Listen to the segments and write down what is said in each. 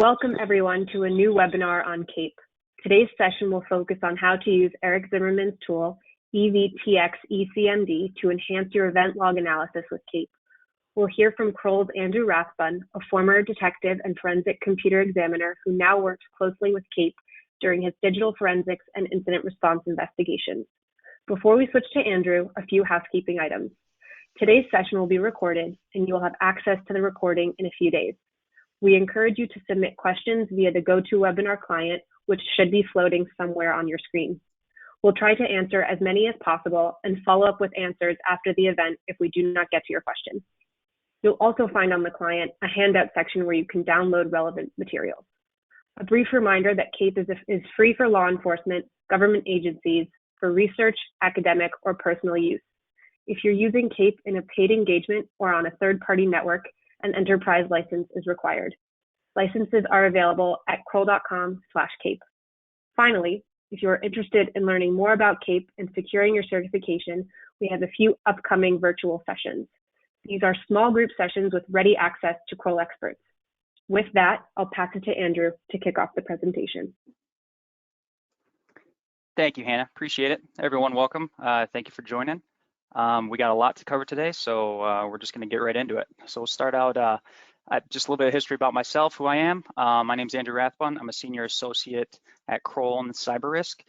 Welcome everyone to a new webinar on CAPE. Today's session will focus on how to use Eric Zimmerman's tool, EvtxEcmd, to enhance your event log analysis with CAPE. We'll hear from Kroll's Andrew Rathbun, a former detective and forensic computer examiner who now works closely with CAPE during his digital forensics and incident response investigations. Before we switch to Andrew, a few housekeeping items. Today's session will be recorded, and you will have access to the recording in a few days. We encourage you to submit questions via the GoToWebinar client, which should be floating somewhere on your screen. We'll try to answer as many as possible and follow up with answers after the event if we do not get to your question. You'll also find on the client a handout section where you can download relevant materials. A brief reminder that CAPE is free for law enforcement, government agencies, for research, academic, or personal use. If you're using CAPE in a paid engagement or on a third-party network, an enterprise license is required. Licenses are available at kroll.com/CAPE. Finally, if you are interested in learning more about CAPE and securing your certification, we have a few upcoming virtual sessions. These are small group sessions with ready access to Kroll experts. With that, I'll pass it to Andrew to kick off the presentation. Thank you, Hannah. Appreciate it. Everyone, welcome. Thank you for joining. We got a lot to cover today, so we're just going to get right into it. So we'll start out just a little bit of history about myself, who I am. My name is Andrew Rathbun. I'm a senior associate at Kroll in cyber risk.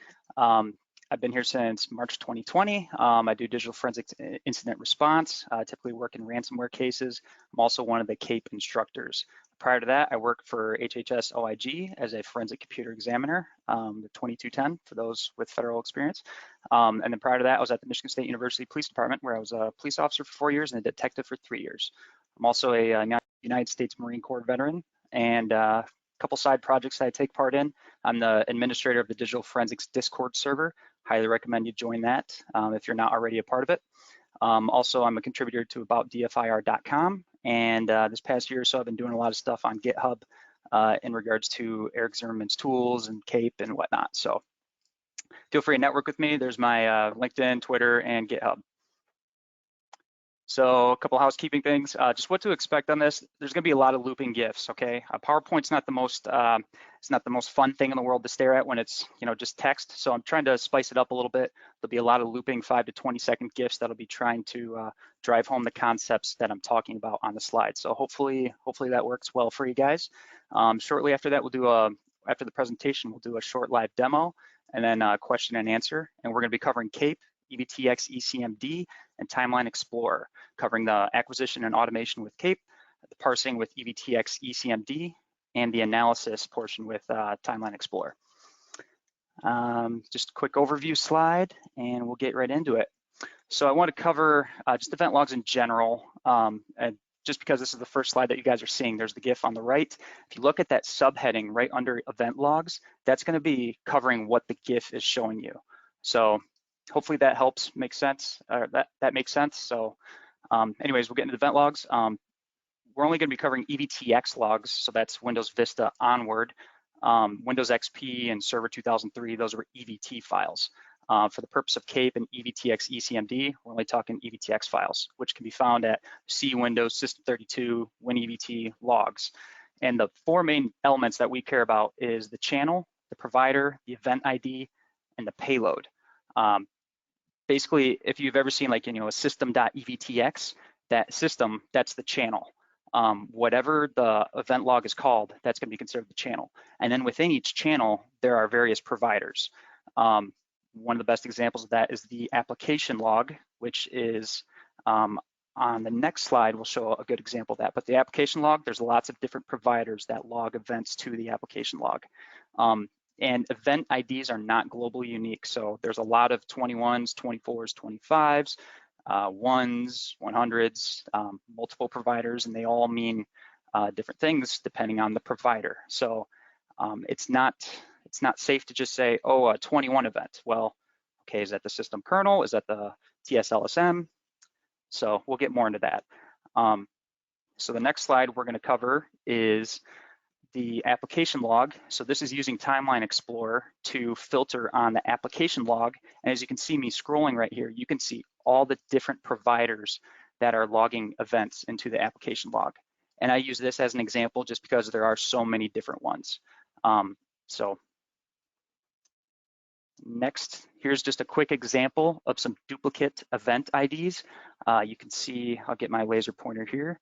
I've been here since March 2020. I do digital forensics incident response. I typically work in ransomware cases. I'm also one of the CAPE instructors. Prior to that, I worked for HHS OIG as a forensic computer examiner, the 2210 for those with federal experience. And then prior to that, I was at the Michigan State University Police Department, where I was a police officer for 4 years and a detective for 3 years. I'm also a United States Marine Corps veteran, and a couple side projects that I take part in. I'm the administrator of the Digital Forensics Discord server. Highly recommend you join that if you're not already a part of it. Also, I'm a contributor to aboutdfir.com, and this past year or so, I've been doing a lot of stuff on GitHub in regards to Eric Zimmerman's tools and CAPE and whatnot. So feel free to network with me. There's my LinkedIn, Twitter, and GitHub. So a couple housekeeping things, just what to expect on this. There's going to be a lot of looping GIFs, okay? PowerPoint's not the most it's not the most fun thing in the world to stare at when it's just text. So I'm trying to spice it up a little bit. There'll be a lot of looping 5 to 20 second GIFs that'll be trying to drive home the concepts that I'm talking about on the slide. So hopefully that works well for you guys. Shortly after that, after the presentation, we'll do a short live demo and then a question and answer. And we're going to be covering CAPE, EvtxEcmd, and Timeline Explorer, covering the acquisition and automation with CAPE, the parsing with EvtxEcmd, and the analysis portion with Timeline Explorer. Just a quick overview slide, and we'll get right into it. So I want to cover just event logs in general, and just because this is the first slide that you guys are seeing, there's the GIF on the right. If you look at that subheading right under event logs, that's going to be covering what the GIF is showing you. So hopefully that helps make sense, or that makes sense. So anyways, we'll get into the event logs. We're only going to be covering EVTX logs, so that's Windows Vista onward. Windows XP and Server 2003, those were EVT files. For the purpose of CAPE and EvtxEcmd, we're only talking EVTX files, which can be found at C Windows System32 WinEVT logs. And the 4 main elements that we care about is the channel, the provider, the event ID, and the payload. Basically, if you've ever seen a system.evtx, that system, that's the channel. Whatever the event log is called, that's going to be considered the channel. And then within each channel, there are various providers. One of the best examples of that is the application log, which is on the next slide, we'll show a good example of that. But the application log, there's lots of different providers that log events to the application log. And event IDs are not globally unique. So there's a lot of 21s, 24s, 25s, 1s, 100s, multiple providers, and they all mean different things depending on the provider. So it's not safe to just say, oh, a 21 event. Well, okay, is that the system kernel? Is that the TSLSM? So we'll get more into that. So the next slide we're going to cover is the application log. So this is using Timeline Explorer to filter on the application log. And as you can see me scrolling right here, you can see all the different providers that are logging events into the application log. And I use this as an example just because there are so many different ones. So next, here's just a quick example of some duplicate event IDs. You can see, I'll get my laser pointer here.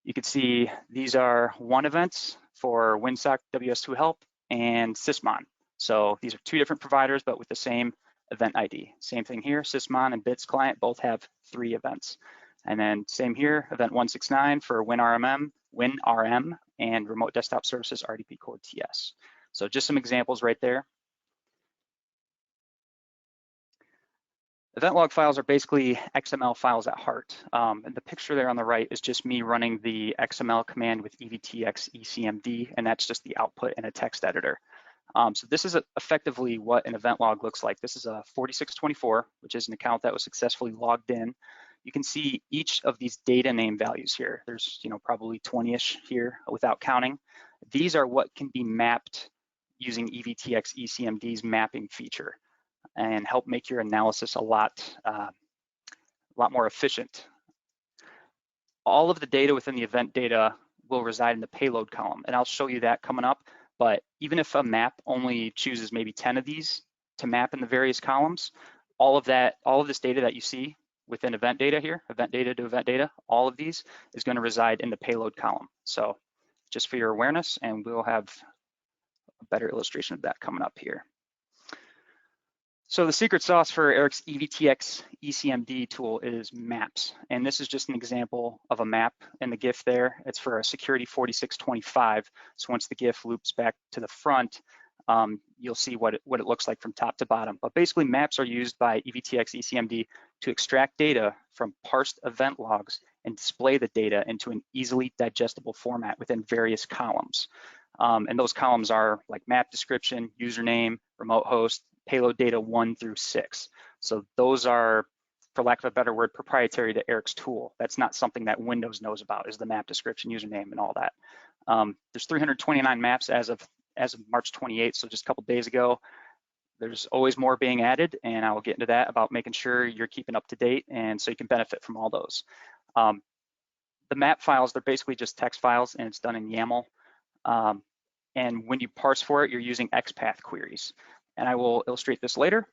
You can see these are one events for WinSock WS2 Help and Sysmon. So these are two different providers, but with the same event ID. Same thing here, Sysmon and Bits Client both have 3 events. And then same here, event 169 for WinRM and Remote Desktop Services RDP Core TS. So just some examples right there. Event log files are basically XML files at heart. And the picture there on the right is just me running the XML command with EvtxEcmd, and that's just the output in a text editor. So this is effectively what an event log looks like. This is a 4624, which is an account that was successfully logged in. You can see each of these data name values here. There's probably 20-ish here without counting. These are what can be mapped using EvtxEcmd's mapping feature and help make your analysis a lot more efficient. All of the data within the event data will reside in the payload column, and I'll show you that coming up. But even if a map only chooses maybe 10 of these to map in the various columns, all of this data that you see within event data here, event data to event data, all of these is going to reside in the payload column. So just for your awareness, and we'll have a better illustration of that coming up here. So the secret sauce for Eric's EvtxEcmd tool is maps. And this is just an example of a map in the GIF there. It's for a security 4625. So once the GIF loops back to the front, you'll see what it looks like from top to bottom. But basically maps are used by EvtxEcmd to extract data from parsed event logs and display the data into an easily digestible format within various columns. And those columns are like map description, username, remote host, payload data 1 through 6. So those are, for lack of a better word, proprietary to Eric's tool. That's not something that Windows knows about, is the map description, username, and all that. There's 329 maps as of March 28th, so just a couple days ago. There's always more being added, and I will get into that about making sure you're keeping up to date, and so you can benefit from all those. The map files, they're basically just text files, and it's done in YAML. And when you parse for it, you're using XPath queries. And I will illustrate this later.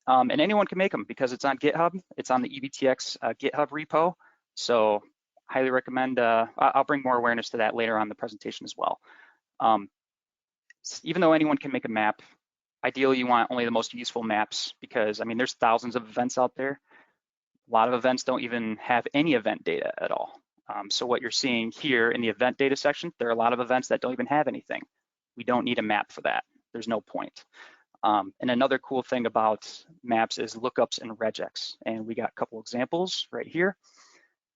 And anyone can make them because it's on GitHub. It's on the EvtX GitHub repo. So highly recommend, I'll bring more awareness to that later on in the presentation as well. Even though anyone can make a map, ideally you want only the most useful maps because, I mean, there's thousands of events out there. A lot of events don't even have any event data at all. So what you're seeing here in the event data section, there are a lot of events that don't even have anything. We don't need a map for that. There's no point. And another cool thing about maps is lookups and regex. And we got a couple examples right here.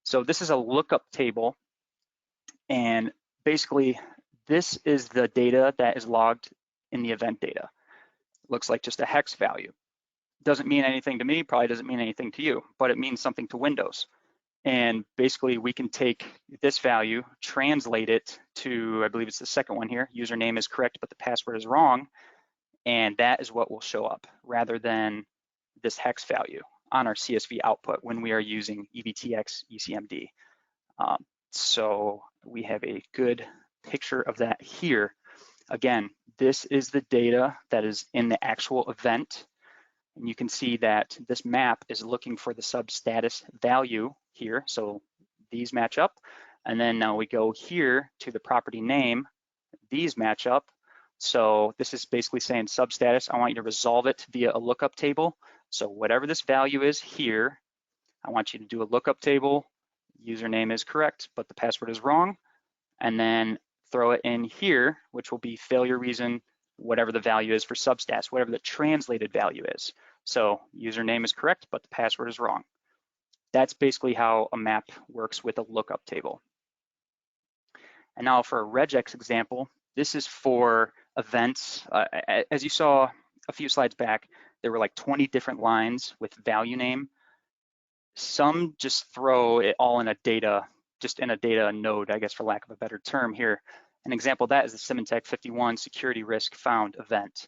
So this is a lookup table. And basically, this is the data that is logged in the event data. It looks like just a hex value. Doesn't mean anything to me, probably doesn't mean anything to you, but it means something to Windows. And basically, we can take this value, translate it to, I believe it's the second one here, username is correct, but the password is wrong. And that is what will show up rather than this hex value on our CSV output when we are using EvtxEcmd. So we have a good picture of that here. Again, this is the data that is in the actual event. And you can see that this map is looking for the substatus value here. So these match up. And then now we go here to the property name. These match up. So this is basically saying substatus, I want you to resolve it via a lookup table. So whatever this value is here, I want you to do a lookup table. Username is correct, but the password is wrong. And then throw it in here, which will be failure reason, whatever the value is for substatus, whatever the translated value is. So username is correct, but the password is wrong. That's basically how a map works with a lookup table. And now for a regex example, this is for events. As you saw a few slides back, there were like 20 different lines with value name. Some just throw it all in a data, just in a data node, I guess for lack of a better term here. An example of that is the Symantec 51 security risk found event.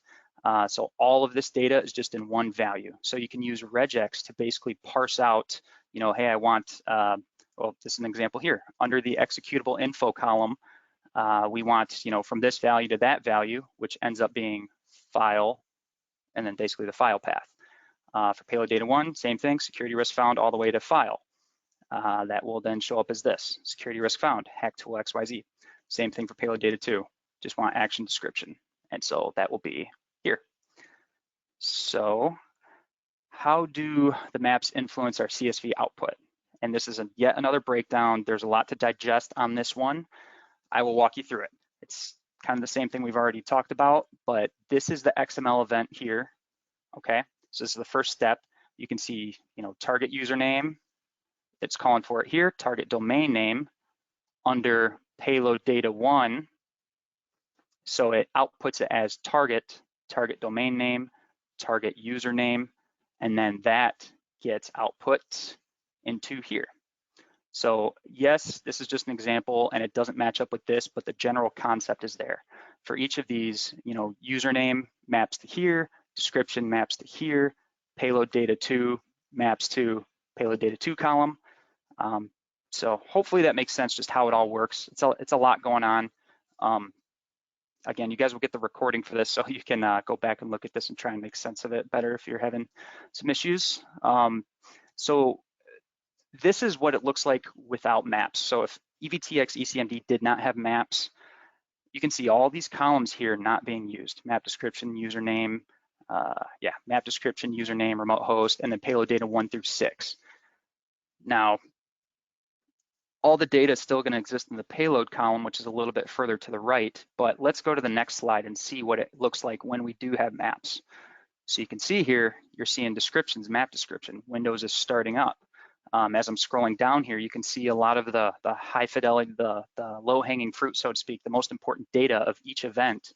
So all of this data is just in one value. So you can use regex to basically parse out, you know, hey, I want well, this is an example here. Under the executable info column, we want, from this value to that value, which ends up being file, and then basically the file path. For payload data 1, same thing, security risk found all the way to file. That will then show up as this, security risk found, hack tool XYZ. Same thing for payload data 2, just want action description. And so that will be here. So how do the maps influence our CSV output? And this is yet another breakdown. There's a lot to digest on this one. I will walk you through it. It's kind of the same thing we've already talked about, but this is the XML event here, okay? So this is the first step. You can see, target username, it's calling for it here, target domain name under payload data 1. So it outputs it as target domain name, target username, and then that gets output into here. So yes, this is just an example and it doesn't match up with this, but the general concept is there. For each of these, username maps to here, description maps to here, payload data 2 maps to payload data 2 column. So hopefully that makes sense just how it all works. It's a lot going on. Again, you guys will get the recording for this, so you can go back and look at this and try and make sense of it better if you're having some issues. So this is what it looks like without maps. So if EvtxEcmd did not have maps, you can see all these columns here not being used. Map description, username, map description, username, remote host, and then payload data 1 through 6. Now, all the data is still going to exist in the payload column, which is a little bit further to the right, but let's go to the next slide and see what it looks like when we do have maps. So you can see here, you're seeing descriptions, map description, Windows is starting up. As I'm scrolling down here, you can see a lot of the high fidelity, the low hanging fruit, so to speak, the most important data of each event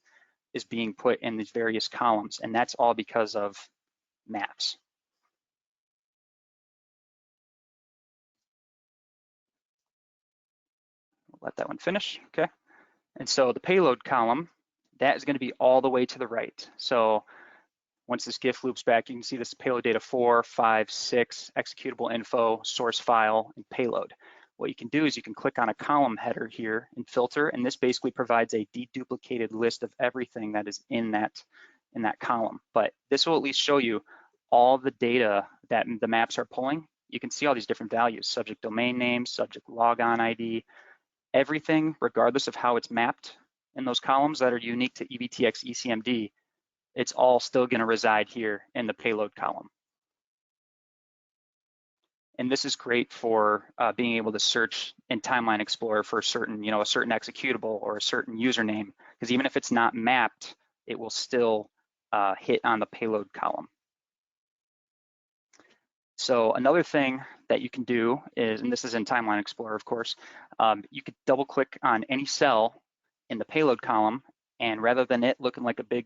is being put in these various columns, and that's all because of maps. Let that one finish, okay? And so the payload column, that is going to be all the way to the right. So once this GIF loops back, you can see this payload data 4, 5, 6, executable info, source file, and payload. What you can do is you can click on a column header here and filter, and this basically provides a deduplicated list of everything that is in that column. But this will at least show you all the data that the maps are pulling. You can see all these different values, subject domain name, subject logon ID, everything, regardless of how it's mapped in those columns that are unique to EvtxEcmd, it's all still going to reside here in the payload column. And this is great for being able to search in Timeline Explorer for a certain executable or a certain username, because even if it's not mapped, it will still hit on the payload column. So another thing that you can do is, and this is in Timeline Explorer, of course, you could double click on any cell in the payload column, and rather than it looking like a big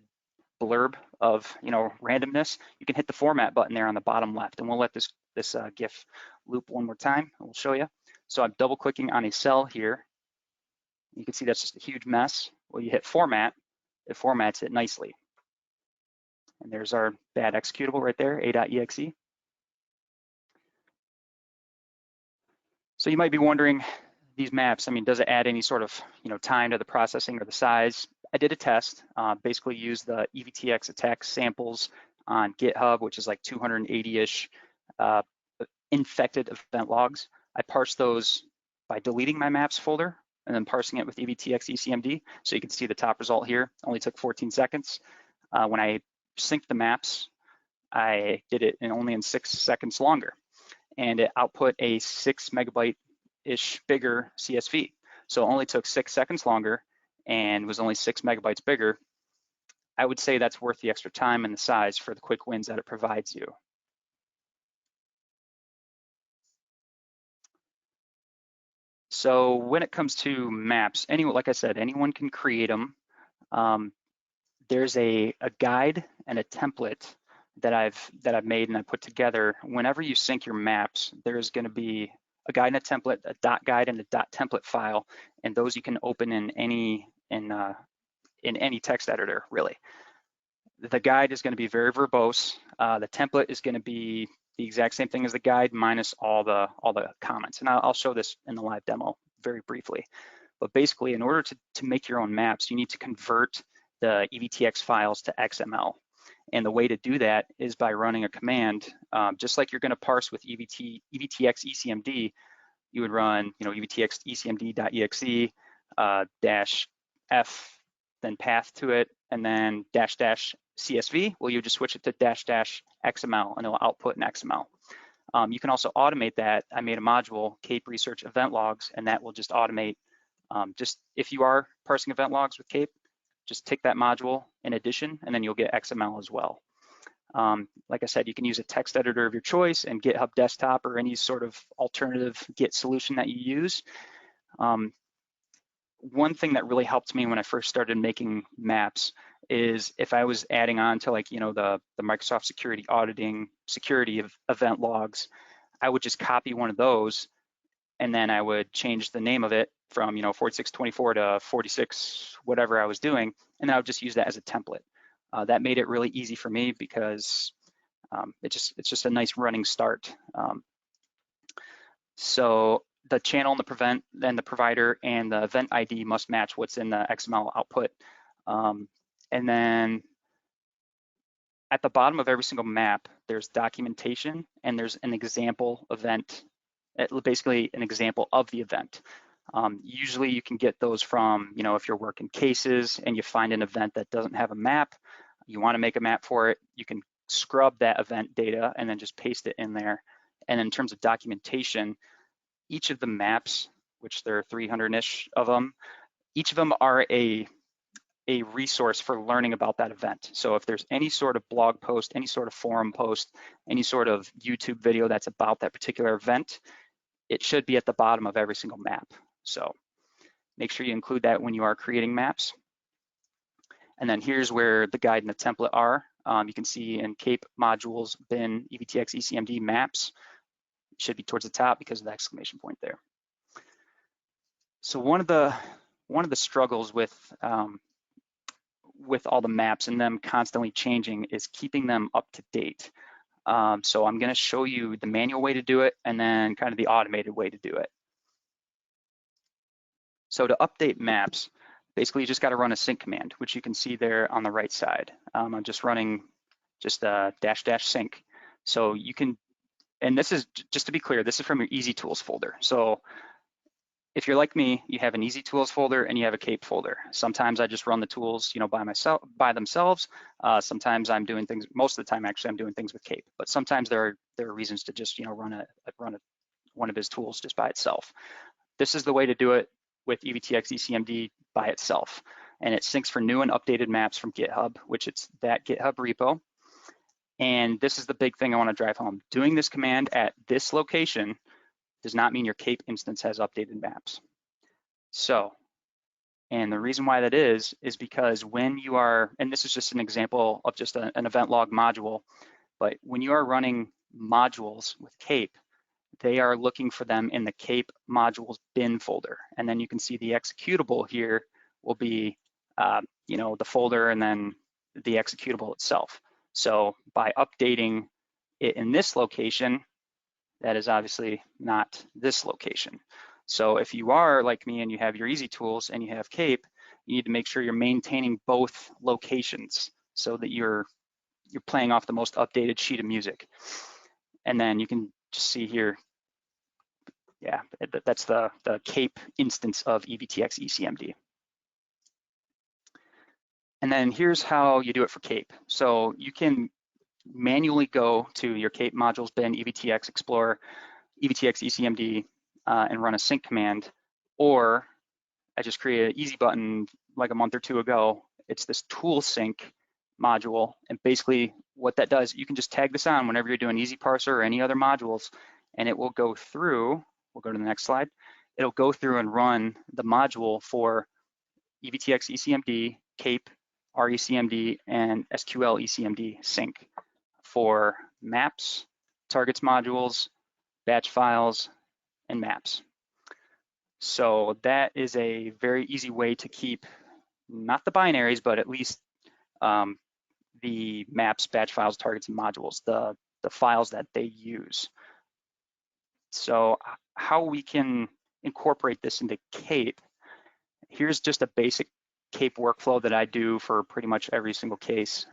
blurb of randomness, you can hit the format button there on the bottom left, and we'll let this GIF loop one more time, and we'll show you. So I'm double clicking on a cell here. You can see that's just a huge mess. Well, you hit format, it formats it nicely. And there's our bad executable right there, a.exe. So you might be wondering, these maps, does it add any sort of time to the processing or the size? I did a test, basically used the EVTX attack samples on GitHub, which is like 280-ish infected event logs. I parsed those by deleting my maps folder and then parsing it with EvtxEcmd. So you can see the top result here, only took 14 seconds. When I synced the maps, I did it only in 6 seconds longer. And it output a 6 megabyte-ish bigger CSV. So it only took 6 seconds longer and was only 6 megabytes bigger. I would say that's worth the extra time and the size for the quick wins that it provides you. So when it comes to maps, like I said, anyone can create them. There's a guide and a template that I've made and I put together. Whenever you sync your maps, there's going to be a guide and a template, a .guide and a .template file, and those you can open in any text editor, really. The guide is going to be very verbose. The template is going to be the exact same thing as the guide minus all the comments. And I'll show this in the live demo very briefly. But basically, in order to make your own maps, you need to convert the EVTX files to XML. And the way to do that is by running a command, just like you're going to parse with EvtxEcmd. You would run, EvtxEcmd.exe -f, then path to it, and then --CSV. Well, you just switch it to --XML, and it'll output in XML. You can also automate that. I made a module, Cape Research Event Logs, and that will just automate. Just if you are parsing event logs with Cape, just take that module in addition, and then you'll get XML as well. Like I said, you can use a text editor of your choice and GitHub Desktop or any sort of alternative Git solution that you use. One thing that really helped me when I first started making maps is if I was adding on to the Microsoft security auditing security of event logs, I would just copy one of those, and then I would change the name of it from 4624 to 46 whatever I was doing, and I would just use that as a template. That made it really easy for me because it's just a nice running start. So the channel and the prevent, then the provider and the event ID must match what's in the XML output. And then at the bottom of every single map, there's documentation and there's an example event, basically an example of the event. Usually you can get those from, if you're working cases and you find an event that doesn't have a map, you want to make a map for it, you can scrub that event data and then just paste it in there. And in terms of documentation, each of the maps, which there are 300-ish of them, each of them are a resource for learning about that event. So if there's any sort of blog post, any sort of forum post, any sort of YouTube video that's about that particular event, it should be at the bottom of every single map. So make sure you include that when you are creating maps. And then here's where the guide and the template are. You can see in Cape modules bin EvtxEcmd maps. It should be towards the top because of the exclamation point there. So one of the struggles with all the maps and them constantly changing is keeping them up to date. So I'm going to show you the manual way to do it and then kind of the automated way to do it. So to update maps, basically you just got to run a sync command, which you can see there on the right side. I'm just running just a --sync. So you can, and this is, just to be clear, this is from your Easy Tools folder. So if you're like me, you have an Easy Tools folder and you have a Cape folder. Sometimes I just run the tools, by themselves. Sometimes I'm doing things. Most of the time, actually, I'm doing things with Cape. But sometimes there are reasons to just, run one of his tools just by itself. This is the way to do it with EvtxEcmd by itself, and it syncs for new and updated maps from GitHub, which it's that GitHub repo. And this is the big thing I want to drive home. Doing this command at this location does not mean your Cape instance has updated maps. So, and the reason why that is because when you are, and this is just an example of just an event log module, but when you are running modules with Cape, they are looking for them in the Cape modules bin folder. And then you can see the executable here will be, the folder and then the executable itself. So by updating it in this location, that is obviously not this location. So if you are like me and you have your Easy Tools and you have Cape, you need to make sure you're maintaining both locations so that you're playing off the most updated sheet of music. And then you can just see here, yeah, that's the Cape instance of EvtxEcmd. And then here's how you do it for Cape. So you can manually go to your Cape modules bin, EVTX Explorer, EvtxEcmd, and run a sync command. Or I just created an easy button like a month or two ago. It's this tool sync module. And basically what that does, you can just tag this on whenever you're doing EZParser or any other modules, and it will go through, we'll go to the next slide. It'll go through and run the module for EvtxEcmd, Cape, RECMD, and SQLEcmd sync for maps, targets modules, batch files, and maps. So that is a very easy way to keep not the binaries, but at least the maps, batch files, targets, and modules. The the files that they use. So how we can incorporate this into CAPE, here's just a basic CAPE workflow that I do for pretty much every single case.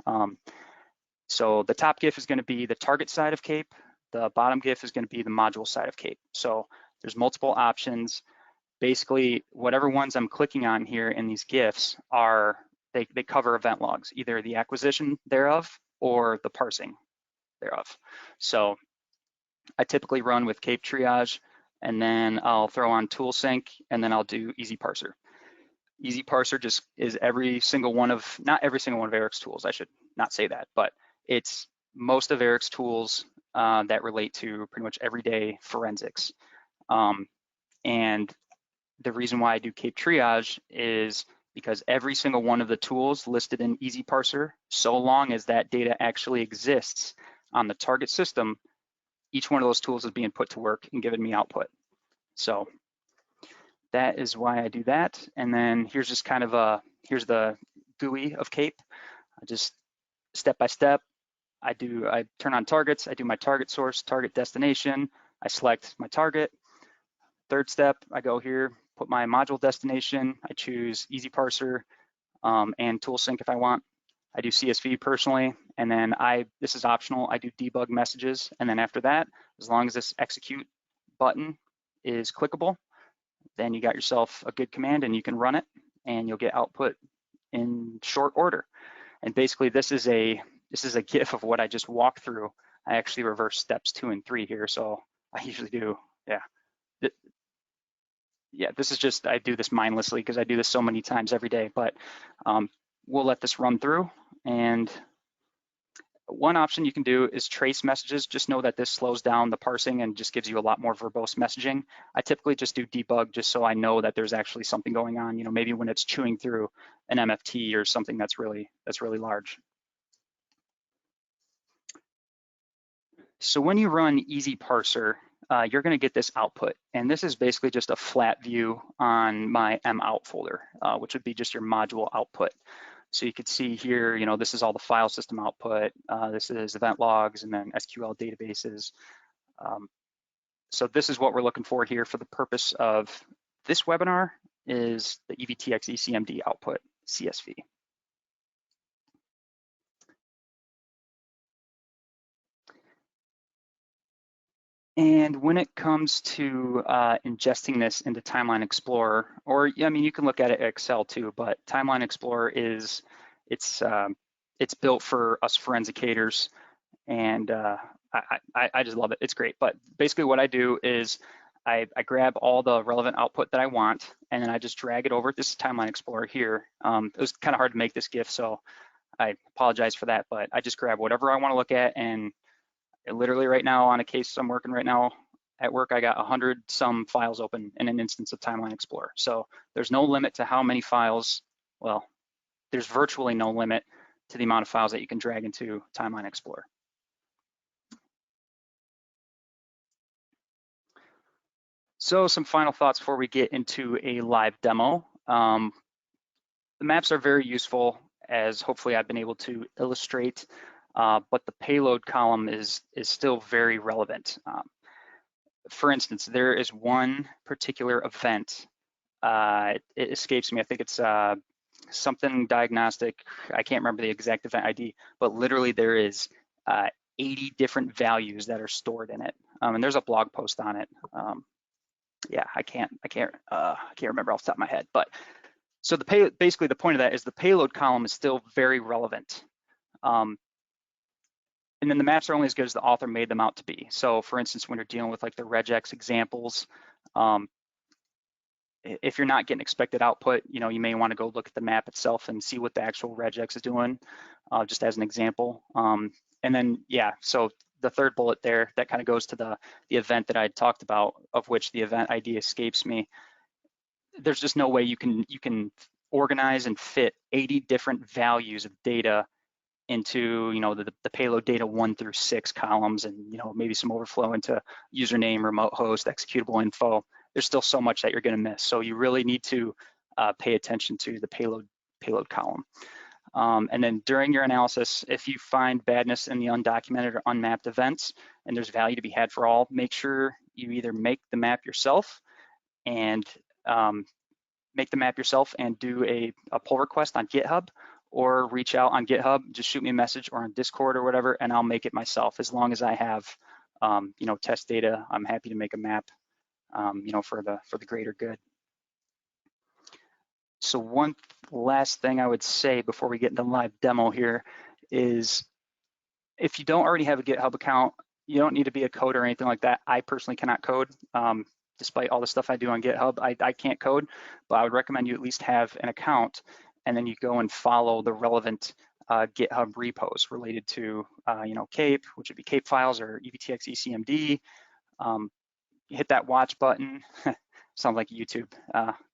So the top GIF is going to be the target side of CAPE. The bottom GIF is going to be the module side of CAPE. So there's multiple options. Basically, whatever ones I'm clicking on here in these GIFs are, they cover event logs, either the acquisition thereof or the parsing thereof. So I typically run with CapeTriage, and then I'll throw on ToolSync, and then I'll do EZParser. EZParser just is every single one of, not every single one of Eric's tools, I should not say that, but it's most of Eric's tools that relate to pretty much everyday forensics. And the reason why I do CapeTriage is because every single one of the tools listed in EZParser, so long as that data actually exists on the target system, each one of those tools is being put to work and giving me output. So that is why I do that. And then here's just kind of here's the GUI of CAPE. I just step by step, I turn on targets, I do my target source, target destination, I select my target. Third step, I go here, put my module destination, I choose EZParser and ToolSync if I want. I do CSV personally, and then this is optional, I do debug messages, and then after that, as long as this execute button is clickable, then you got yourself a good command and you can run it and you'll get output in short order. And basically this is a GIF of what I just walked through. I actually reverse steps 2 and 3 here, so I usually do, this is just, I do this mindlessly because I do this so many times every day, but we'll let this run through. And one option you can do is trace messages. Just know that this slows down the parsing and just gives you a lot more verbose messaging. I typically just do debug just so I know that there's actually something going on, maybe when it's chewing through an MFT or something that's really large. So when you run EZParser, you're going to get this output, and this is basically just a flat view on my mout folder, which would be just your module output. So you could see here, this is all the file system output, this is event logs, and then SQL databases. So this is what we're looking for here for the purpose of this webinar is the EvtxEcmd output CSV. And when it comes to ingesting this into Timeline Explorer, or you can look at it in Excel too, but Timeline Explorer it's built for us forensicators, and I just love it. It's great. But basically, what I do is I grab all the relevant output that I want, and then I just drag it over. This is Timeline Explorer here. It was kind of hard to make this GIF, so I apologize for that. But I just grab whatever I want to look at, and literally right now on a case I'm working right now at work, I got 100 some files open in an instance of Timeline Explorer. So there's no limit to how many files, well, there's virtually no limit to the amount of files that you can drag into Timeline Explorer. So some final thoughts before we get into a live demo. The maps are very useful, as hopefully I've been able to illustrate. But the payload column is still very relevant. For instance, there is one particular event. It escapes me. I think it's something diagnostic. I can't remember the exact event ID, but literally there is 80 different values that are stored in it, and there's a blog post on it. Yeah, I can't remember off the top of my head. But so basically the point of that is the payload column is still very relevant. And then the maps are only as good as the author made them out to be. So for instance, when you're dealing with like the regex examples, if you're not getting expected output, you may want to go look at the map itself and see what the actual regex is doing, just as an example. And then, so the third bullet there, that kind of goes to the event that I talked about, of which the event ID escapes me. There's just no way you can organize and fit 80 different values of data into the payload data 1 through 6 columns, and maybe some overflow into username, remote host, executable info. There's still so much that you're going to miss. So you really need to pay attention to the payload column. And then during your analysis, if you find badness in the undocumented or unmapped events, and there's value to be had for all, make sure you either make the map yourself and do a pull request on GitHub, or reach out on GitHub, just shoot me a message, or on Discord or whatever, and I'll make it myself. As long as I have test data, I'm happy to make a map for the greater good. So one last thing I would say before we get into live demo here is, if you don't already have a GitHub account, you don't need to be a coder or anything like that. I personally cannot code. Despite all the stuff I do on GitHub, I can't code, but I would recommend you at least have an account, and then you go and follow the relevant GitHub repos related to CAPE, which would be CAPE files or EvtxEcmd. Hit that watch button. Sounds like a YouTube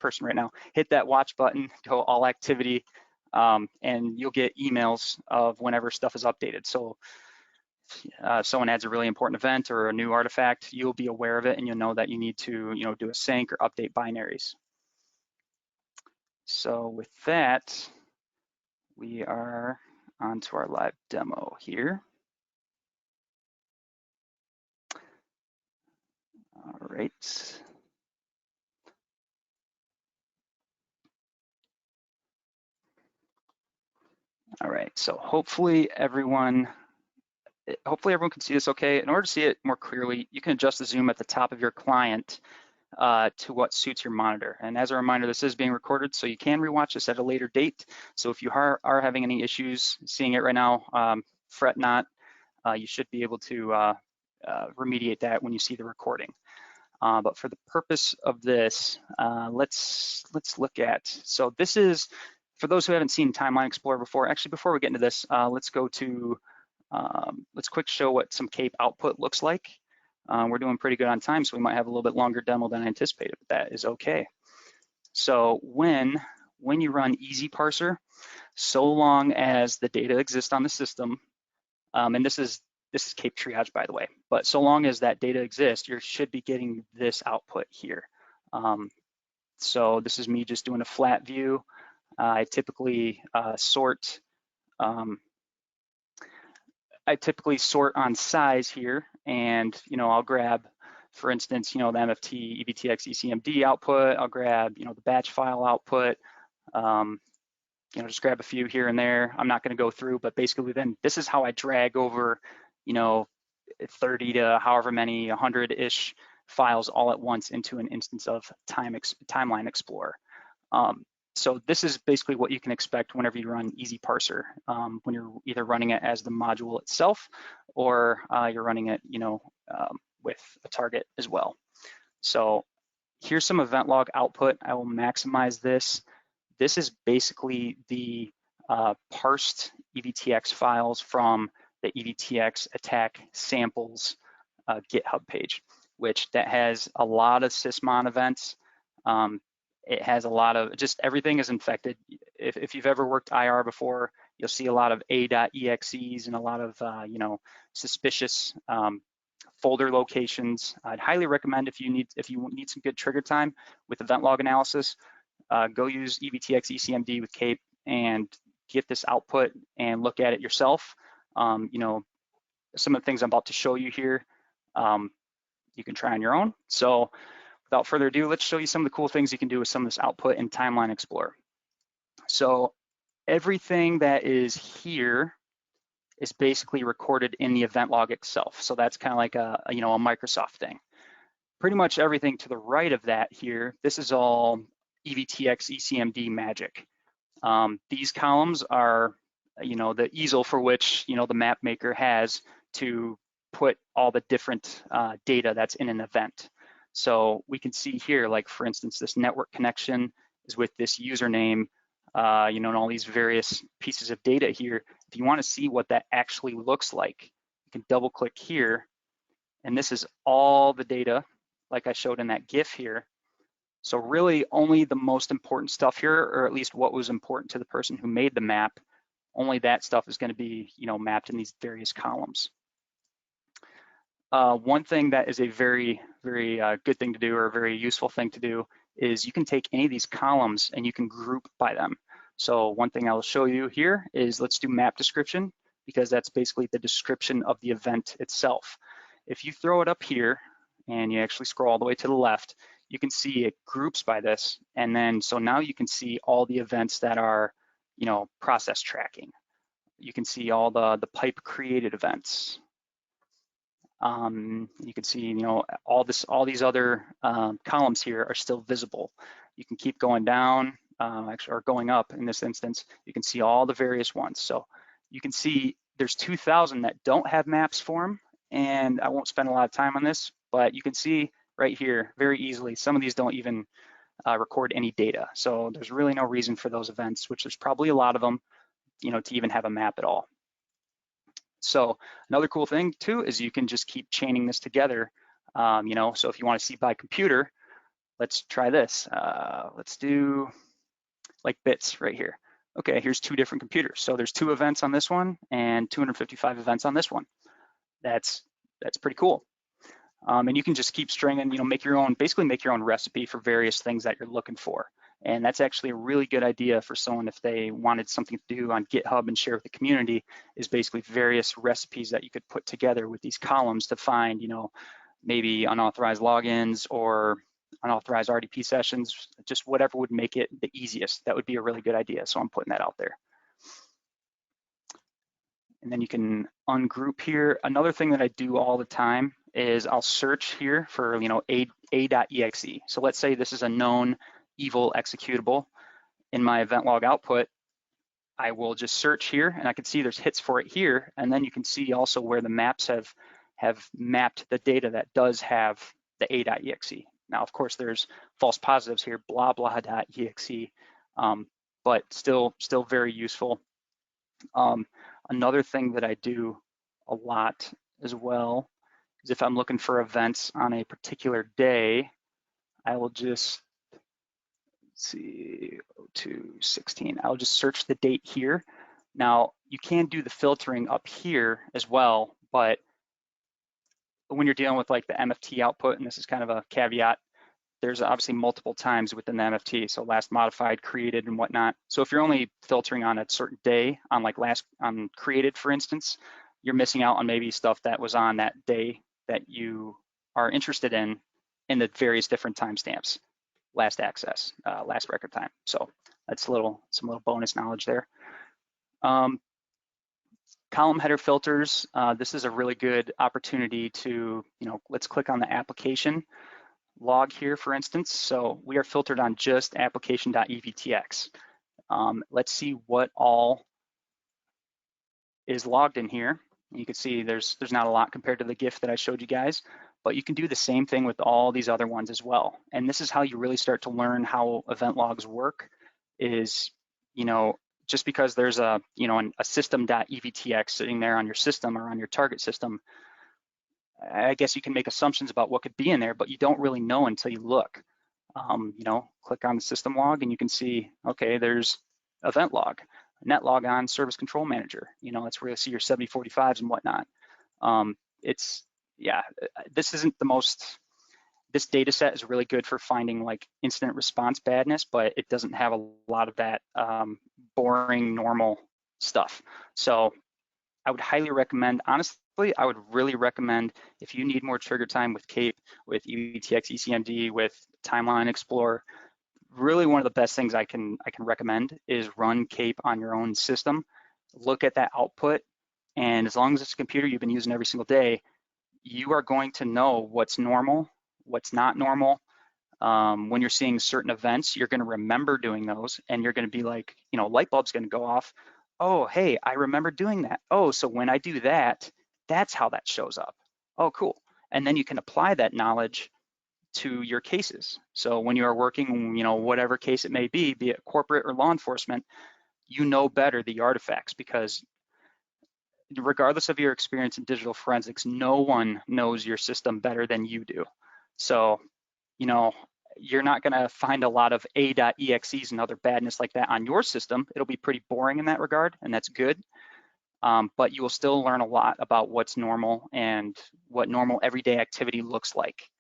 person right now. Hit that watch button, go all activity, and you'll get emails of whenever stuff is updated. So if someone adds a really important event or a new artifact, you'll be aware of it, and you'll know that you need to do a sync or update binaries. So with that, we are on to our live demo here. All right. All right, so hopefully everyone can see this okay. In order to see it more clearly, you can adjust the zoom at the top of your client to what suits your monitor. And as a reminder, this is being recorded, so you can rewatch this at a later date. So if you are having any issues seeing it right now, fret not. You should be able to remediate that when you see the recording. But for the purpose of this, let's look at, so this is, for those who haven't seen Timeline Explorer before, actually before we get into this, let's quick show what some CAPE output looks like. We're doing pretty good on time, so we might have a little bit longer demo than I anticipated, but that is okay. So when you run EZParser, so long as the data exists on the system, and this is CapeTriage, by the way, but so long as that data exists, you should be getting this output here. So this is me just doing a flat view. I typically sort on size here, and I'll grab, for instance, the MFT EvtxEcmd output. I'll grab the batch file output. Just grab a few here and there. I'm not going to go through, but basically then this is how I drag over 30 to however many 100-ish files all at once into an instance of Timeline Explorer. So this is basically what you can expect whenever you run EZParser, when you're either running it as the module itself, or you're running it with a target as well. So here's some event log output. I will maximize this. This is basically the parsed EVTX files from the EVTX attack samples GitHub page, which that has a lot of sysmon events. It has a lot of, just everything is infected. If you've ever worked IR before, you'll see a lot of a.exes and a lot of suspicious folder locations. I'd highly recommend, if you need some good trigger time with event log analysis, go use EvtxEcmd with CAPE and get this output and look at it yourself. Some of the things I'm about to show you here, you can try on your own. So without further ado, let's show you some of the cool things you can do with some of this output in Timeline Explorer. So everything that is here is basically recorded in the event log itself. So that's kind of like a Microsoft thing. Pretty much everything to the right of that here, this is all EvtxEcmd magic. These columns are, the easel for which, the map maker has to put all the different data that's in an event. So we can see here, like for instance, this network connection is with this username, and all these various pieces of data here. If you want to see what that actually looks like, you can double click here, and this is all the data like I showed in that GIF here. So really only the most important stuff here, or at least what was important to the person who made the map, only that stuff is going to be mapped in these various columns. One thing that is a very, very good thing to do, or a very useful thing to do, is you can take any of these columns and you can group by them. So one thing I'll show you here is let's do map description, because that's basically the description of the event itself. If you throw it up here and you actually scroll all the way to the left, you can see it groups by this. And then, so now you can see all the events that are, process tracking. You can see all the pipe created events. You can see, all these other columns here are still visible. You can keep going down, actually, or going up in this instance. You can see all the various ones. So you can see there's 2,000 that don't have maps for them, and I won't spend a lot of time on this, but you can see right here very easily, some of these don't even record any data. So there's really no reason for those events, which there's probably a lot of them, to even have a map at all. So another cool thing too is you can just keep chaining this together. So if you want to see by computer, let's try this. Let's do like bits right here. Okay, here's 2 different computers. So there's 2 events on this one and 255 events on this one. That's pretty cool. And you can just keep stringing, basically make your own recipe for various things that you're looking for. And that's actually a really good idea for someone if they wanted something to do on GitHub and share with the community, is basically various recipes that you could put together with these columns to find, maybe unauthorized logins or unauthorized RDP sessions, just whatever would make it the easiest. That would be a really good idea. So I'm putting that out there. And then you can ungroup here. Another thing that I do all the time is I'll search here for, a.exe. So let's say this is a known evil executable. In my event log output, I will just search here and I can see there's hits for it here. And then you can see also where the maps have mapped the data that does have the a.exe. Now, of course, there's false positives here, blah, blah.exe, but still very useful. Another thing that I do a lot as well is if I'm looking for events on a particular day, I will just, see, 02/16, I'll just search the date here. Now, you can do the filtering up here as well, but when you're dealing with like the MFT output, and this is kind of a caveat, there's obviously multiple times within the MFT, so last modified, created, and whatnot. So if you're only filtering on a certain day, on like last created, for instance, you're missing out on maybe stuff that was on that day that you are interested in the various different timestamps, last access, last record time. So that's some little bonus knowledge there. Column header filters. This is a really good opportunity to, let's click on the application log here, for instance. So we are filtered on just application.evtx. Let's see what all is logged in here. You can see there's not a lot compared to the GIF that I showed you guys, but you can do the same thing with all these other ones as well. And this is how you really start to learn how event logs work, is, just because there's a system.evtx sitting there on your system or on your target system, I guess you can make assumptions about what could be in there, but you don't really know until you look. Click on the system log and you can see, okay, there's event log, net log on service control manager. That's where you see your 7045s and whatnot. This isn't the most, this data set is really good for finding like incident response badness, but it doesn't have a lot of that boring normal stuff. So I would highly recommend, honestly, I would really recommend, if you need more trigger time with CAPE, with EvtxEcmd, with Timeline Explorer, really one of the best things I can recommend is run CAPE on your own system. Look at that output, and as long as it's a computer you've been using every single day, you are going to know what's normal, what's not normal. When you're seeing certain events, you're going to remember doing those, and you're going to be like, light bulb's going to go off. Oh, hey, I remember doing that. Oh, so when I do that, that's how that shows up. Oh, cool. And then you can apply that knowledge to your cases. So when you are working, whatever case it may be it corporate or law enforcement, you know better the artifacts, because regardless of your experience in digital forensics, no one knows your system better than you do. So, you're not going to find a lot of a.exes and other badness like that on your system. It'll be pretty boring in that regard, and that's good. But you will still learn a lot about what's normal and what normal everyday activity looks like.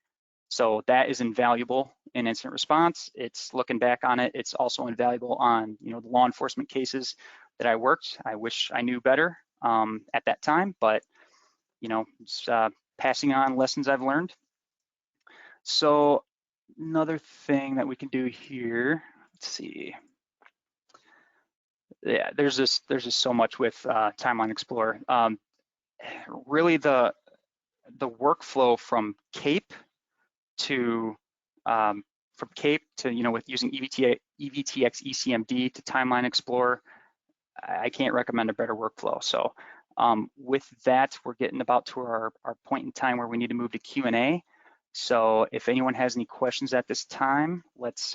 So that is invaluable in incident response. It's looking back on it. It's also invaluable on, the law enforcement cases that I worked. I wish I knew better at that time, but, it's passing on lessons I've learned. So another thing that we can do here, let's see. Yeah, there's just so much with Timeline Explorer. Really, the workflow from CAPE to with using EvtxEcmd to Timeline Explorer, I can't recommend a better workflow. So with that, we're getting about to our point in time where we need to move to Q&A. So if anyone has any questions at this time, let's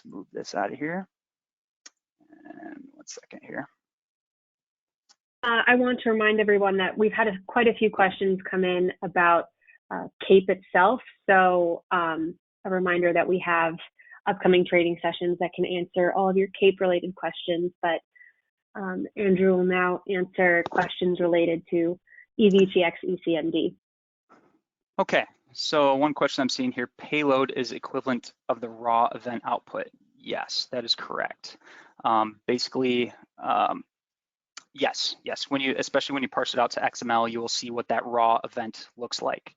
move this out of here. And 1 second here. I want to remind everyone that we've had quite a few questions come in about CAPE itself. So a reminder that we have upcoming training sessions that can answer all of your CAPE related questions, but Andrew will now answer questions related to EvtxEcmd. Okay, so one question I'm seeing here, payload is equivalent of the raw event output. Yes, that is correct. Basically, yes. Especially when you parse it out to XML, you will see what that raw event looks like.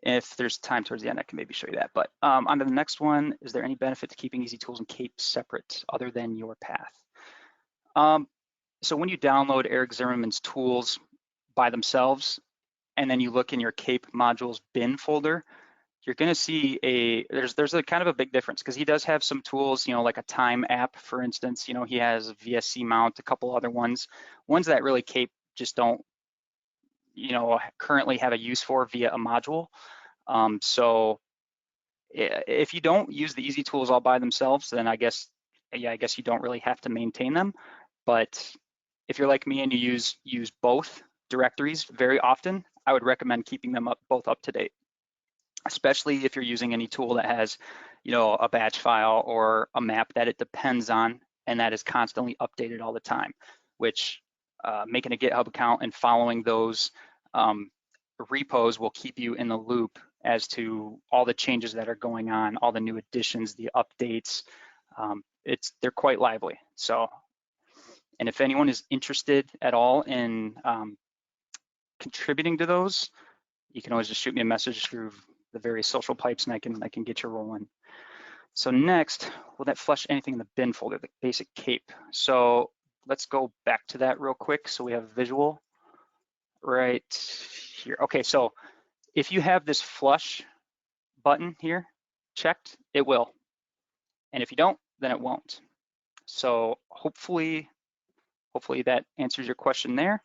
If there's time towards the end, I can maybe show you that. But on to the next one, is there any benefit to keeping EZTools and CAPE separate other than your path? So when you download Eric Zimmerman's tools by themselves, and then you look in your CAPE modules bin folder, you're going to see there's a kind of a big difference, because he does have some tools, like a time app, for instance. He has a VSC mount, a couple other ones that really CAPE just don't, currently have a use for via a module. So if you don't use the EZTools all by themselves, then I guess you don't really have to maintain them. But if you're like me and you use both directories very often, I would recommend keeping them both up to date, especially if you're using any tool that has, a batch file or a map that it depends on and that is constantly updated all the time, which making a GitHub account and following those repos will keep you in the loop as to all the changes that are going on, all the new additions, the updates. They're quite lively. So, and if anyone is interested at all in contributing to those, you can always just shoot me a message through the various social pipes, and I can get you rolling. So next, will that flush anything in the bin folder, the basic CAPE? So let's go back to that real quick so we have a visual right here. Okay, so if you have this flush button here checked, it will. And if you don't, then it won't. So hopefully that answers your question there.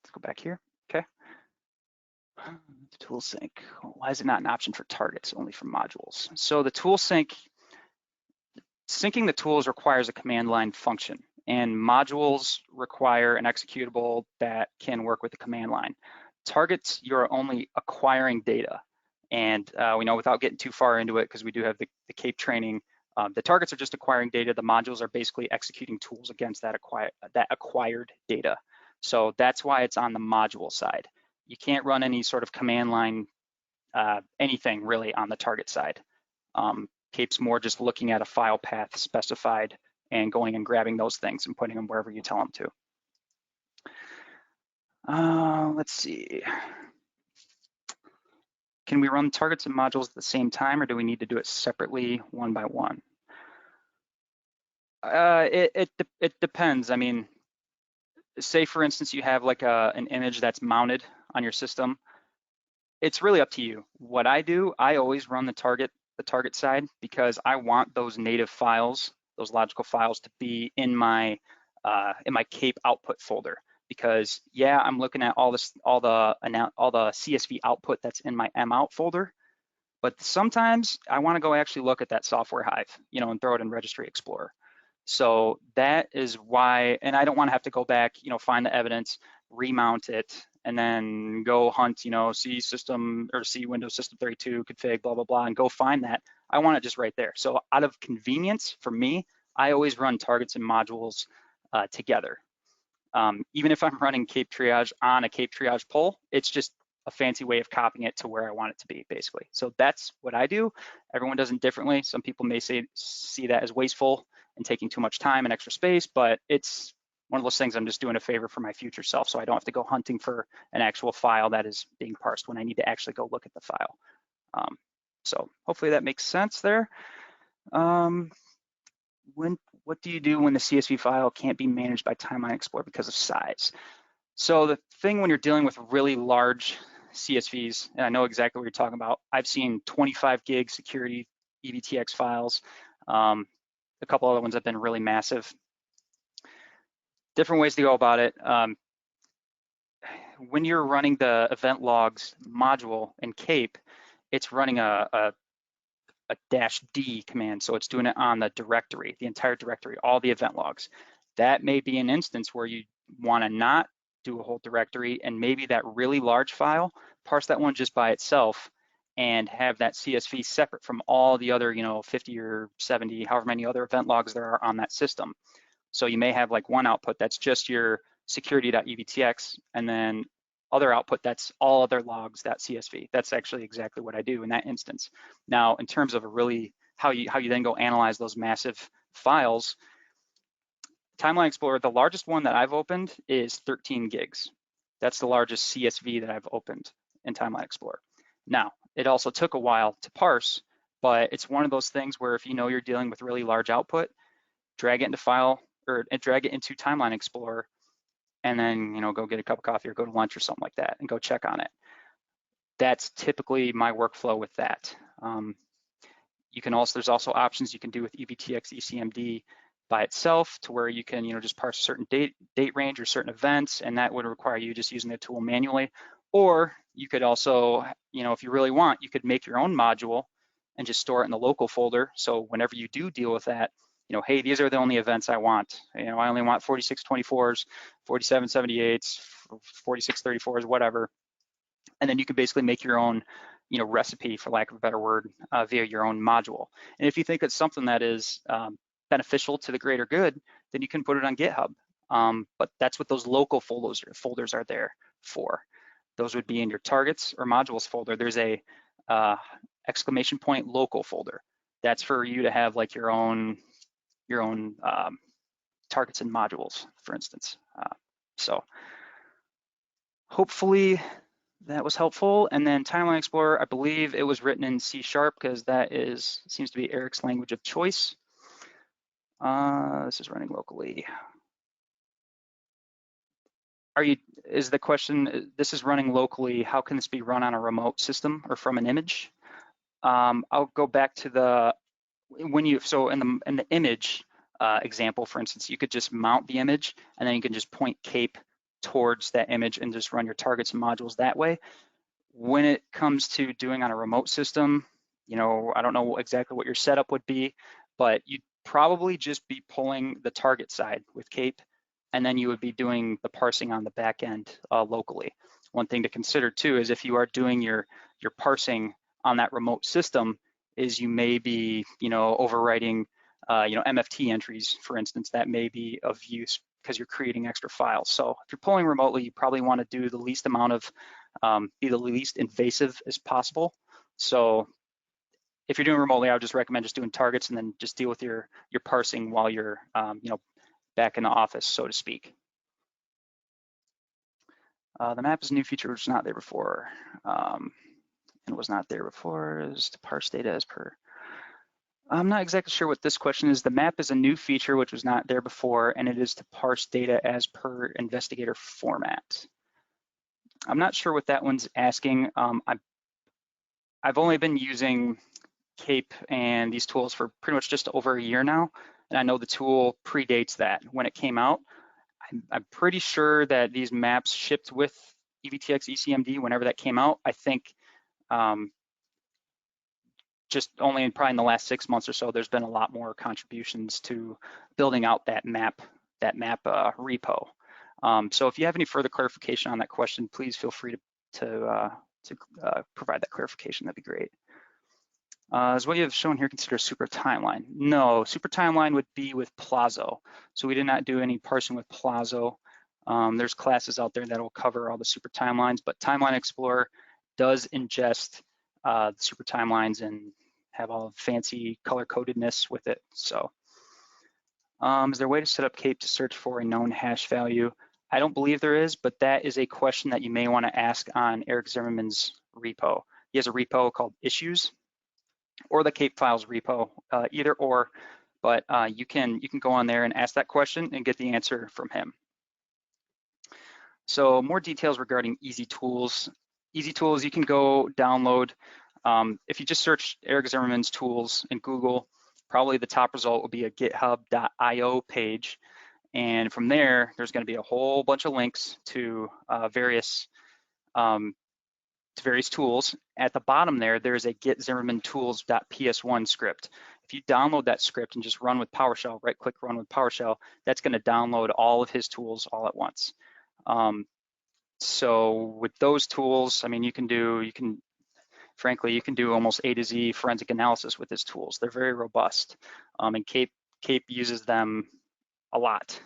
Let's go back here. Okay. Tool sync. Why is it not an option for targets, only for modules? So the tool sync, syncing the tools requires a command line function, and modules require an executable that can work with the command line. Targets, you're only acquiring data. And we know, without getting too far into it, because we do have the CAPE training, the targets are just acquiring data. The modules are basically executing tools against that acquired data. So that's why it's on the module side. You can't run any sort of command line, anything really on the target side. CAPE's more just looking at a file path specified and going and grabbing those things and putting them wherever you tell them to. Let's see. Can we run targets and modules at the same time, or do we need to do it separately, one by one? It depends. I mean, say for instance you have like an image that's mounted on your system. It's really up to you. What I do, I always run the target side, because I want those native files, those logical files, to be in my CAPE output folder. Because yeah, I'm looking at all the CSV output that's in my mout folder, but sometimes I want to go actually look at that software hive, and throw it in Registry Explorer. So that is why, and I don't want to have to go back, find the evidence, remount it, and then go hunt, C system or C Windows System 32 config, blah, blah, blah, and go find that. I want it just right there. So out of convenience for me, I always run targets and modules together. Even if I'm running CapeTriage on a CapeTriage poll, it's just a fancy way of copying it to where I want it to be, basically. So that's what I do. Everyone does it differently. Some people may see that as wasteful and taking too much time and extra space, but it's one of those things I'm just doing a favor for my future self, so I don't have to go hunting for an actual file that is being parsed when I need to actually go look at the file. So hopefully that makes sense there. What do you do when the CSV file can't be managed by Timeline Explorer because of size? So the thing when you're dealing with really large CSVs, and I know exactly what you're talking about, I've seen 25 gig security EvtX files. A couple other ones have been really massive. Different ways to go about it. When you're running the event logs module in CAPE, it's running a -D command. So it's doing it on the directory, the entire directory, all the event logs. That may be an instance where you want to not do a whole directory and maybe that really large file, parse that one just by itself and have that CSV separate from all the other, 50 or 70, however many other event logs there are on that system. So you may have like one output that's just your security.evtx and then other output that's all other logs.csv. That's actually exactly what I do in that instance. Now, in terms of how you then go analyze those massive files, Timeline Explorer, the largest one that I've opened is 13 gigs. That's the largest CSV that I've opened in Timeline Explorer. Now, it also took a while to parse, but it's one of those things where if you know you're dealing with really large output, drag it into file or drag it into Timeline Explorer, and then go get a cup of coffee or go to lunch or something like that and go check on it. That's typically my workflow with that. There's also options you can do with EvtxEcmd by itself to where you can just parse a certain date range or certain events, and that would require you just using the tool manually. Or you could also, if you really want, you could make your own module and just store it in the local folder. So whenever you do deal with that, hey, these are the only events I want. I only want 4624s, 4778s, 4634s, whatever. And then you can basically make your own, recipe, for lack of a better word, via your own module. And if you think it's something that is beneficial to the greater good, then you can put it on GitHub. But that's what those local folders are there for. Those would be in your targets or modules folder. There's a !local folder. That's for you to have like your own targets and modules, for instance. So hopefully that was helpful. And then Timeline Explorer, I believe it was written in C# because that seems to be Eric's language of choice. This is running locally. Is the question, this is running locally, how can this be run on a remote system or from an image? I'll go back to in the image example, for instance, you could just mount the image and then you can just point CAPE towards that image and just run your targets and modules that way. When it comes to doing on a remote system, I don't know exactly what your setup would be, but you'd probably just be pulling the target side with CAPE, and then you would be doing the parsing on the back end locally. One thing to consider too is if you are doing your parsing on that remote system, is you may be overwriting MFT entries, for instance, that may be of use because you're creating extra files. So if you're pulling remotely, you probably want to do the least amount of, be the least invasive as possible. So if you're doing remotely, I would just recommend just doing targets and then just deal with your parsing while you're back in the office, so to speak. The map is a new feature which was not there before. And was not there before is to parse data as per. I'm not exactly sure what this question is. The map is a new feature which was not there before, and it is to parse data as per investigator format. I'm not sure what that one's asking. I've only been using CAPE and these tools for pretty much just over a year now, and I know the tool predates that when it came out. I'm pretty sure that these maps shipped with EvtxEcmd whenever that came out. I think just only probably in the last 6 months or so, there's been a lot more contributions to building out that map repo. So if you have any further clarification on that question, please feel free to provide that clarification. That'd be great. Is what you have shown here considered a super timeline? No, super timeline would be with Plazo. So we did not do any parsing with Plazo. There's classes out there that will cover all the super timelines, but Timeline Explorer does ingest the super timelines and have all fancy color codedness with it. So is there a way to set up CAPE to search for a known hash value? I don't believe there is, but that is a question that you may want to ask on Eric Zimmerman's repo. He has a repo called Issues, or the CAPE files repo, either or, but you can go on there and ask that question and get the answer from him. So more details regarding EZTools. EZTools, you can go download. If you just search Eric Zimmerman's tools in Google, probably the top result will be a github.io page. And from there, there's going to be a whole bunch of links to various tools. At the bottom there's a get Zimmerman tools.ps1 script. If you download that script and just run with PowerShell, right click run with PowerShell, that's going to download all of his tools all at once. So with those tools, I mean, you can do almost A to Z forensic analysis with his tools. They're very robust, and CAPE uses them a lot.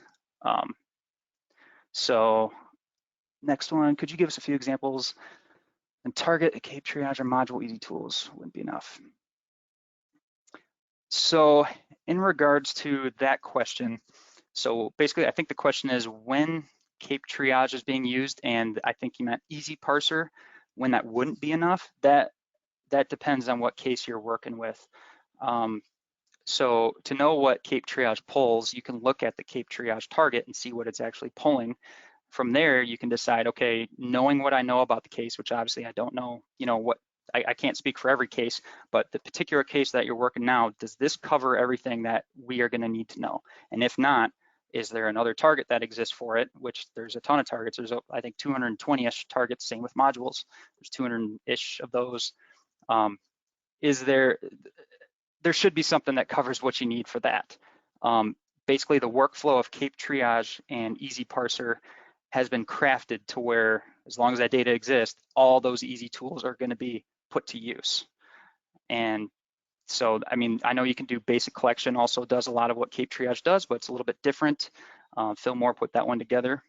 So next one, could you give us a few examples? And target a CapeTriage or module EZTools wouldn't be enough. So in regards to that question, so basically I think the question is when CapeTriage is being used, and I think you meant EZParser, when that wouldn't be enough. That depends on what case you're working with. So to know what CapeTriage pulls, you can look at the CapeTriage target and see what it's actually pulling. From there, you can decide, okay, knowing what I know about the case, which obviously I don't know, I can't speak for every case, but the particular case that you're working now, does this cover everything that we are going to need to know? And if not, is there another target that exists for it? Which there's a ton of targets. There's, I think, 220-ish targets, same with modules. There's 200-ish of those. There should be something that covers what you need for that. Basically, the workflow of CapeTriage and EZParser has been crafted to where, as long as that data exists, all those EZTools are going to be put to use. And so, I mean, I know you can do basic collection, also does a lot of what CapeTriage does, but it's a little bit different. Phil Moore put that one together.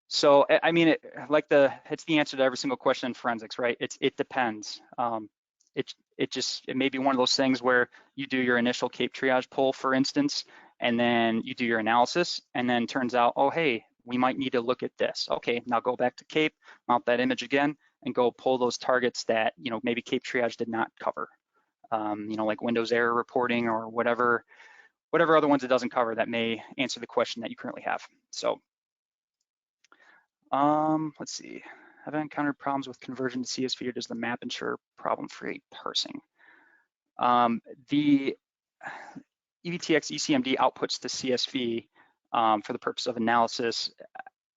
So, I mean, it's the answer to every single question in forensics, right? It depends. It may be one of those things where you do your initial CapeTriage pull, for instance, and then you do your analysis, and then turns out, oh, hey, we might need to look at this. Okay, now go back to CAPE, mount that image again, and go pull those targets that, maybe CapeTriage did not cover, like Windows error reporting or whatever other ones it doesn't cover that may answer the question that you currently have. So, let's see. Have I encountered problems with conversion to CSV, or does the map ensure problem-free parsing? The EvtxEcmd outputs to CSV for the purpose of analysis.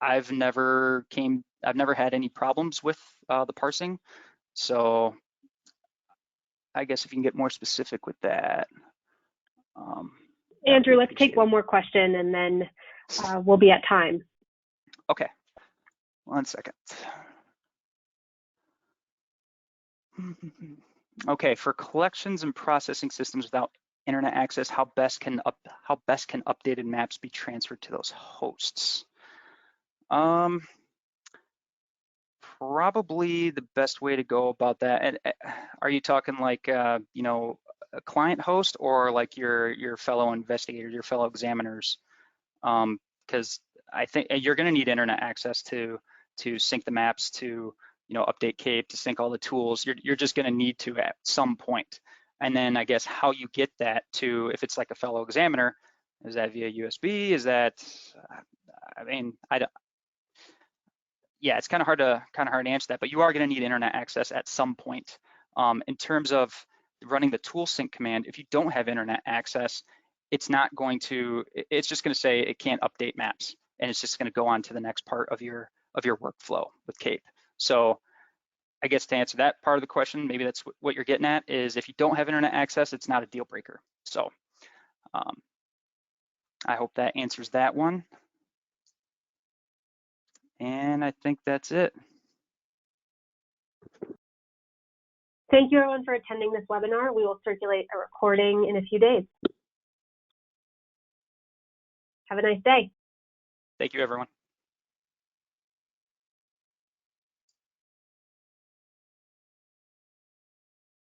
I've never had any problems with the parsing. So I guess if you can get more specific with that. Andrew, let's take one more question and then we'll be at time. Okay, 1 second. Okay, for collections and processing systems without internet access, how best can updated maps be transferred to those hosts? Probably the best way to go about that. And are you talking like a client host, or like your fellow investigators, your fellow examiners? Because I think you're going to need internet access to sync the maps, to update CAPE, to sync all the tools. You're just going to need to at some point. And then I guess how you get that to, if it's like a fellow examiner, is that via USB? Is that, yeah, it's kind of hard to answer that, but you are going to need internet access at some point. In terms of running the tool sync command, if you don't have internet access, it's just going to say it can't update maps, and it's just going to go on to the next part of your workflow with CAPE. So I guess to answer that part of the question, maybe that's what you're getting at, is if you don't have internet access, it's not a deal breaker. So I hope that answers that one. And I think that's it. Thank you everyone for attending this webinar. We will circulate a recording in a few days. Have a nice day. Thank you, everyone.